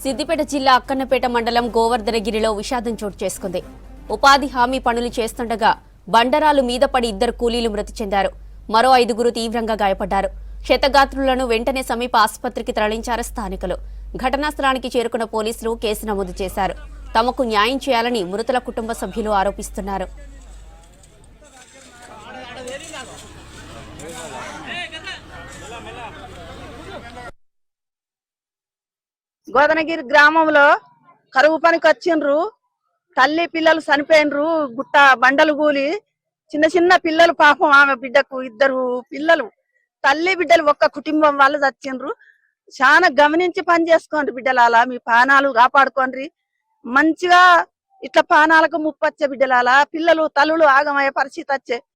సిద్దిపేట జిల్లా అక్కన్నపేట మండలం గోవర్ధనగిరిలో విషాదం చోటు చేసుకుంది. ఉపాధి హామీ పనులు చేస్తుండగా బండరాలు మీద పడి 2 కూలీలు మృతి చెందారు. మరో 5గురు తీవ్రంగా గాయపడ్డారు. క్షతగాత్రులను వెంటనే సమీప ఆసుపత్రికి తరలించారు స్థానికులు. ఘటనా స్థలానికి చేరుకున్న పోలీసులు కేసు నమోదు చేశారు. తమకు న్యాయం చేయాలని మృతుల కుటుంబ సభ్యులు ఆరోపిస్తున్నారు. గోదనగిరి గ్రామంలో కరువు పనికి వచ్చిండ్రు. తల్లి పిల్లలు చనిపోయినరు. గుట్ట బండలు కూలి చిన్న చిన్న పిల్లలు, పాపం ఆమె బిడ్డకు 2 పిల్లలు, తల్లి బిడ్డలు ఒక్క కుటుంబం వాళ్ళు చచ్చిండ్రు. చాలా గమనించి పని చేసుకోండి బిడ్డలాలా, మీ ప్రాణాలు కాపాడుకోండి. మంచిగా ఇట్లా ప్రాణాలకు ముప్పచ్చే బిడ్డలాలా, పిల్లలు తల్లులు ఆగమయ్యే పరిస్థితి వచ్చే